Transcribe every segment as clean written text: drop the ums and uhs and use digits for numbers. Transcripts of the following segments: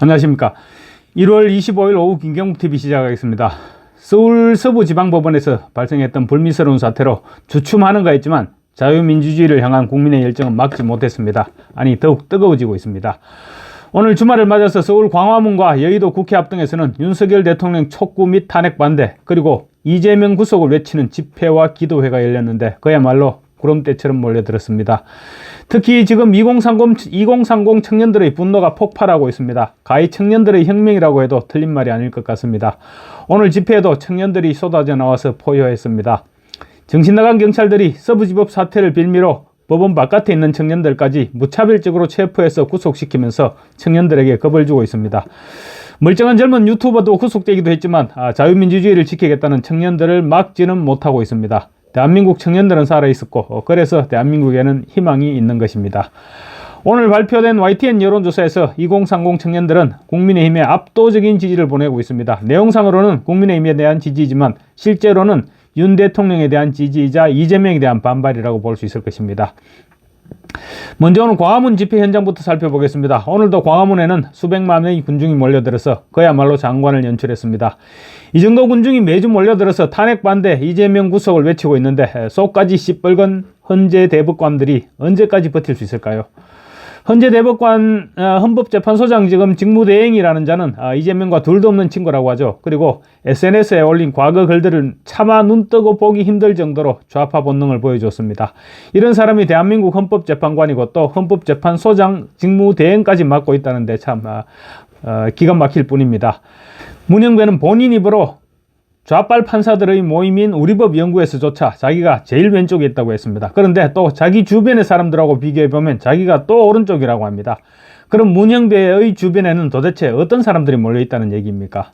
안녕하십니까. 1월 25일 오후 김경북TV 시작하겠습니다. 서울 서부지방법원에서 발생했던 불미스러운 사태로 주춤하는가 했지만 자유민주주의를 향한 국민의 열정은 막지 못했습니다. 아니, 더욱 뜨거워지고 있습니다. 오늘 주말을 맞아서 서울 광화문과 여의도 국회 앞 등에서는 윤석열 대통령 촉구 및 탄핵 반대, 그리고 이재명 구속을 외치는 집회와 기도회가 열렸는데 그야말로 구름대처럼 몰려들었습니다. 특히 지금 2030 청년들의 분노가 폭발하고 있습니다. 가히 청년들의 혁명이라고 해도 틀린 말이 아닐 것 같습니다. 오늘 집회에도 청년들이 쏟아져 나와서 포효했습니다. 정신나간 경찰들이 서부지법 사태를 빌미로 법원 바깥에 있는 청년들까지 무차별적으로 체포해서 구속시키면서 청년들에게 겁을 주고 있습니다. 멀쩡한 젊은 유튜버도 구속되기도 했지만 자유민주주의를 지키겠다는 청년들을 막지는 못하고 있습니다. 대한민국 청년들은 살아있었고 그래서 대한민국에는 희망이 있는 것입니다. 오늘 발표된 YTN 여론조사에서 2030 청년들은 국민의힘에 압도적인 지지를 보내고 있습니다. 내용상으로는 국민의힘에 대한 지지이지만 실제로는 윤 대통령에 대한 지지이자 이재명에 대한 반발이라고 볼 수 있을 것입니다. 먼저 오늘 광화문 집회 현장부터 살펴보겠습니다. 오늘도 광화문에는 수백만의 군중이 몰려들어서 그야말로 장관을 연출했습니다. 이 정도 군중이 매주 몰려들어서 탄핵 반대, 이재명 구속을 외치고 있는데 속까지 시뻘건 헌재 대법관들이 언제까지 버틸 수 있을까요? 헌재 대법관 헌법재판소장 지금 직무대행이라는 자는 이재명과 둘도 없는 친구라고 하죠. 그리고 SNS에 올린 과거 글들을 차마 눈뜨고 보기 힘들 정도로 좌파 본능을 보여줬습니다. 이런 사람이 대한민국 헌법재판관이고 또 헌법재판소장 직무대행까지 맡고 있다는데 참 기가 막힐 뿐입니다. 문영배는 본인 입으로 좌빨 판사들의 모임인 우리법연구에서조차 자기가 제일 왼쪽에 있다고 했습니다. 그런데 또 자기 주변의 사람들하고 비교해보면 자기가 또 오른쪽이라고 합니다. 그럼 문영배의 주변에는 도대체 어떤 사람들이 몰려있다는 얘기입니까?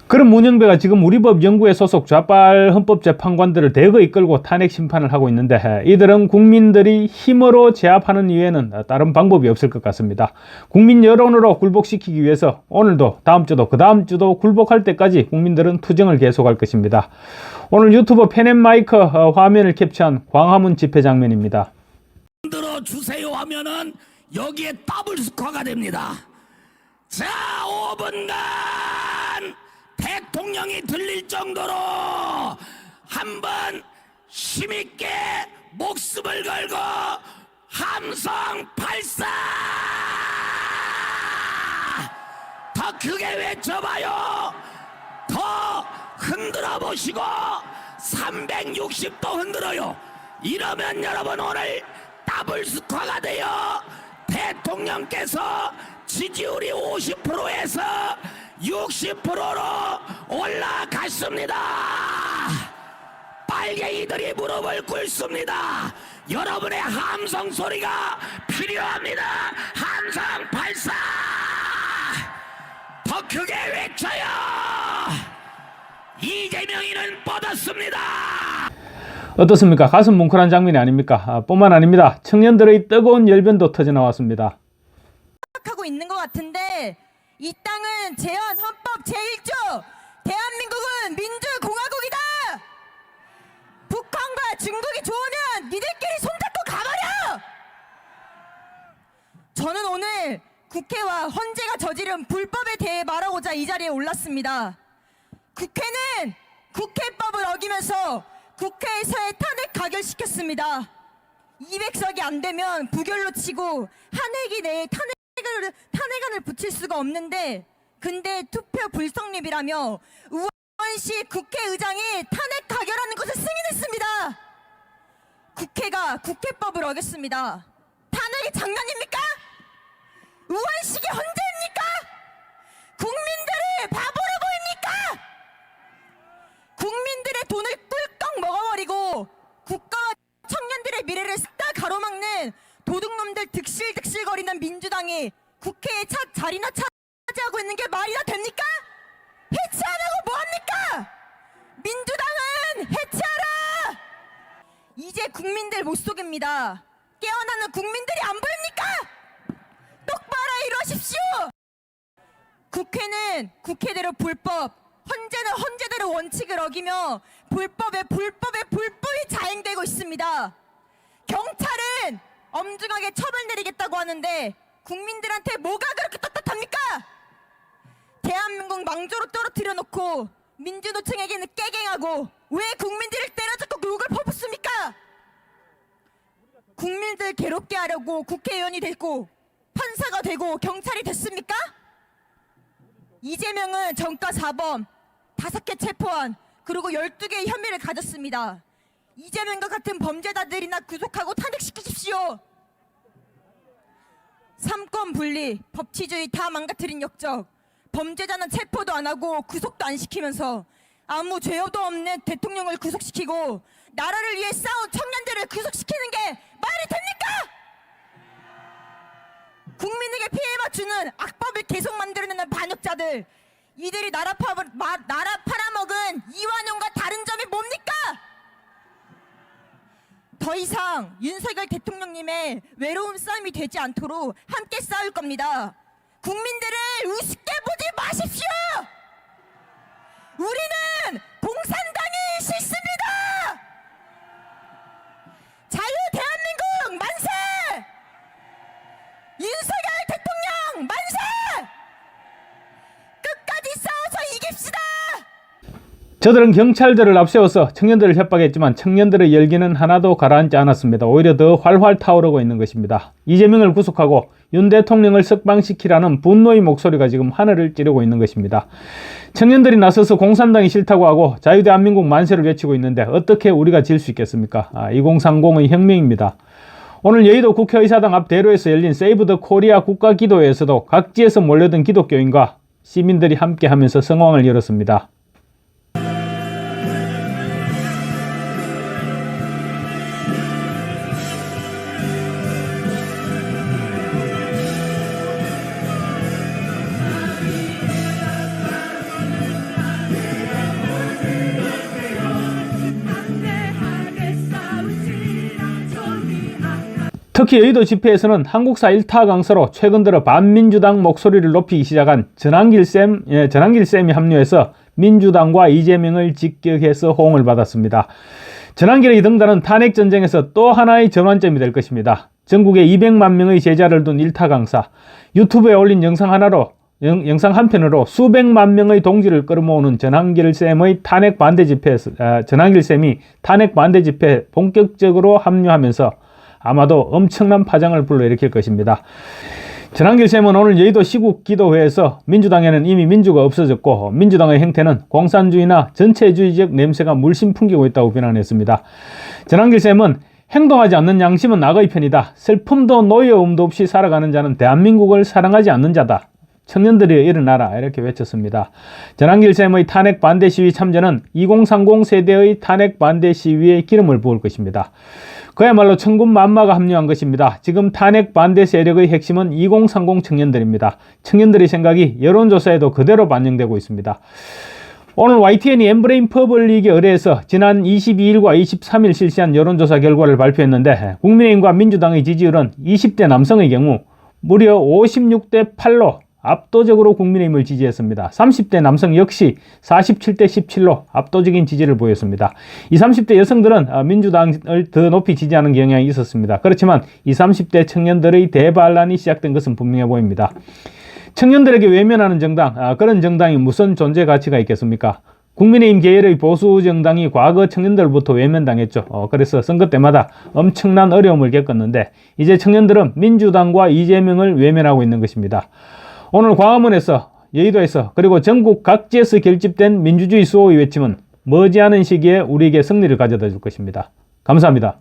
그럼 문영배가 지금 우리법연구에 소속 좌빨 헌법재판관들을 대거 이끌고 탄핵 심판을 하고 있는데 이들은 국민들이 힘으로 제압하는 이외에는 다른 방법이 없을 것 같습니다. 국민 여론으로 굴복시키기 위해서 오늘도 다음 주도 그 다음 주도 굴복할 때까지 국민들은 투쟁을 계속할 것입니다. 오늘 유튜버 펜앤마이크 화면을 캡처한 광화문 집회 장면입니다. 들어 주세요 하면은 여기에 더블 스코어가 됩니다. 자, 5분간 대통령이 들릴 정도로 한번 힘있게 목숨을 걸고 함성 발사! 더 크게 외쳐봐요. 더 흔들어 보시고 360도 흔들어요. 이러면 여러분 오늘 더블 스코어가 돼요. 대통령께서 지지율이 50%에서 60%로 올라갔습니다. 빨갱이들이 무릎을 꿇습니다. 여러분의 함성 소리가 필요합니다. 함성 발사! 더 크게 외쳐요. 이재명이는 뻗었습니다. 어떻습니까? 가슴 뭉클한 장면이 아닙니까? 뿐만 아닙니다. 청년들의 뜨거운 열변도 터져나왔습니다. 하고 있는 것 같은데 이 땅은 제헌 헌법 제1조 대한민국은 민주공화국이다. 북한과 중국이 좋으면 니들끼리 손잡고 가버려. 저는 오늘 국회와 헌재가 저지른 불법에 대해 말하고자 이 자리에 올랐습니다. 국회는 국회법을 어기면서 국회에서의 탄핵 가결시켰습니다. 200석이 안 되면 부결로 치고 한 회기 내에 탄핵안을 붙일 수가 없는데 근데 투표 불성립이라며 우원시 국회의장이 탄핵 가결하는 것을 승인했습니다. 국회가 국회법을 어겼습니다. 탄핵이 장난입니까? 우원식이 헌재입니까? 국민들을 바보로 보입니까? 국민들의 돈을 꿀꺽 먹어버리고 국가와 청년들의 미래를 싹 다 가로막는 도둑놈들 득실득실거리는 민주당이 국회에 자리나 차지하고 있는 게 말이 다 됩니까? 해체 안 하고 뭐합니까? 민주당은 해체하라! 이제 국민들 못 속입니다. 깨어나는 국민들이 안 보입니까? 똑바로 이루십시오! 국회는 국회대로 불법, 헌재는 헌재대로 원칙을 어기며 불법이 자행되고 있습니다. 경찰은 엄중하게 처벌 내리겠다고 하는데 국민들한테 뭐가 그렇게 떳떳합니까? 합니까? 대한민국 망조로 떨어뜨려 놓고 민주노총에게는 깨갱하고 왜 국민들을 때려잡고 욕을 퍼붓습니까? 국민들 괴롭게 하려고 국회의원이 되고 판사가 되고 경찰이 됐습니까? 이재명은 전과 4범, 5개 체포한, 그리고 12개의 혐의를 가졌습니다. 이재명과 같은 범죄자들이나 구속하고 탄핵시키십시오. 삼권 분리, 법치주의 다 망가뜨린 역적, 범죄자는 체포도 안 하고 구속도 안 시키면서 아무 죄도 없는 대통령을 구속시키고 나라를 위해 싸운 청년들을 구속시키는 게 말이 됩니까? 국민에게 피해만 주는 악법을 계속 만들어내는 반역자들, 이들이 나라 팔아먹은 이완용과 다른 점이 뭡니까? 더 이상 윤석열 대통령님의 외로움 싸움이 되지 않도록 함께 싸울 겁니다. 국민들을 우습게 보지 마십시오. 우리는 공산당이 싫습니다. 자유 대한민국 만세! 윤석열 대통령 만세! 끝까지 싸워서 이깁시다. 저들은 경찰들을 앞세워서 청년들을 협박했지만 청년들의 열기는 하나도 가라앉지 않았습니다. 오히려 더 활활 타오르고 있는 것입니다. 이재명을 구속하고 윤 대통령을 석방시키라는 분노의 목소리가 지금 하늘을 찌르고 있는 것입니다. 청년들이 나서서 공산당이 싫다고 하고 자유대한민국 만세를 외치고 있는데 어떻게 우리가 질 수 있겠습니까? 2030의 혁명입니다. 오늘 여의도 국회의사당 앞 대로에서 열린 세이브 더 코리아 국가기도회에서도 각지에서 몰려든 기독교인과 시민들이 함께하면서 성황을 열었습니다. 특히 여의도 집회에서는 한국사 1타 강사로 최근 들어 반민주당 목소리를 높이기 시작한 전한길쌤이 합류해서 민주당과 이재명을 직격해서 호응을 받았습니다. 전한길의 등단은 탄핵전쟁에서 또 하나의 전환점이 될 것입니다. 전국에 200만 명의 제자를 둔 1타 강사, 유튜브에 올린 영상 한 편으로 수백만 명의 동지를 끌어모으는 전한길쌤이 탄핵 반대 집회에 본격적으로 합류하면서 아마도 엄청난 파장을 불러일으킬 것입니다. 전한길쌤은 오늘 여의도 시국기도회에서 민주당에는 이미 민주가 없어졌고 민주당의 행태는 공산주의나 전체주의적 냄새가 물씬 풍기고 있다고 비난했습니다. 전한길쌤은 행동하지 않는 양심은 악의 편이다. 슬픔도 노여움도 없이 살아가는 자는 대한민국을 사랑하지 않는 자다. 청년들이 일어나라 이렇게 외쳤습니다. 전한길쌤의 탄핵 반대 시위 참전은 2030 세대의 탄핵 반대 시위에 기름을 부을 것입니다. 그야말로 천군만마가 합류한 것입니다. 지금 탄핵 반대 세력의 핵심은 2030 청년들입니다. 청년들의 생각이 여론조사에도 그대로 반영되고 있습니다. 오늘 YTN이 엠브레인 퍼블릭에 의뢰해서 지난 22일과 23일 실시한 여론조사 결과를 발표했는데 국민의힘과 민주당의 지지율은 20대 남성의 경우 무려 56대 8로 압도적으로 국민의힘을 지지했습니다. 30대 남성 역시 47대 17로 압도적인 지지를 보였습니다. 20, 30대 여성들은 민주당을 더 높이 지지하는 경향이 있었습니다. 그렇지만 20, 30대 청년들의 대반란이 시작된 것은 분명해 보입니다. 청년들에게 외면하는 정당, 그런 정당이 무슨 존재 가치가 있겠습니까? 국민의힘 계열의 보수 정당이 과거 청년들부터 외면당했죠. 그래서 선거 때마다 엄청난 어려움을 겪었는데 이제 청년들은 민주당과 이재명을 외면하고 있는 것입니다. 오늘 광화문에서, 여의도에서, 그리고 전국 각지에서 결집된 민주주의 수호의 외침은 머지않은 시기에 우리에게 승리를 가져다 줄 것입니다. 감사합니다.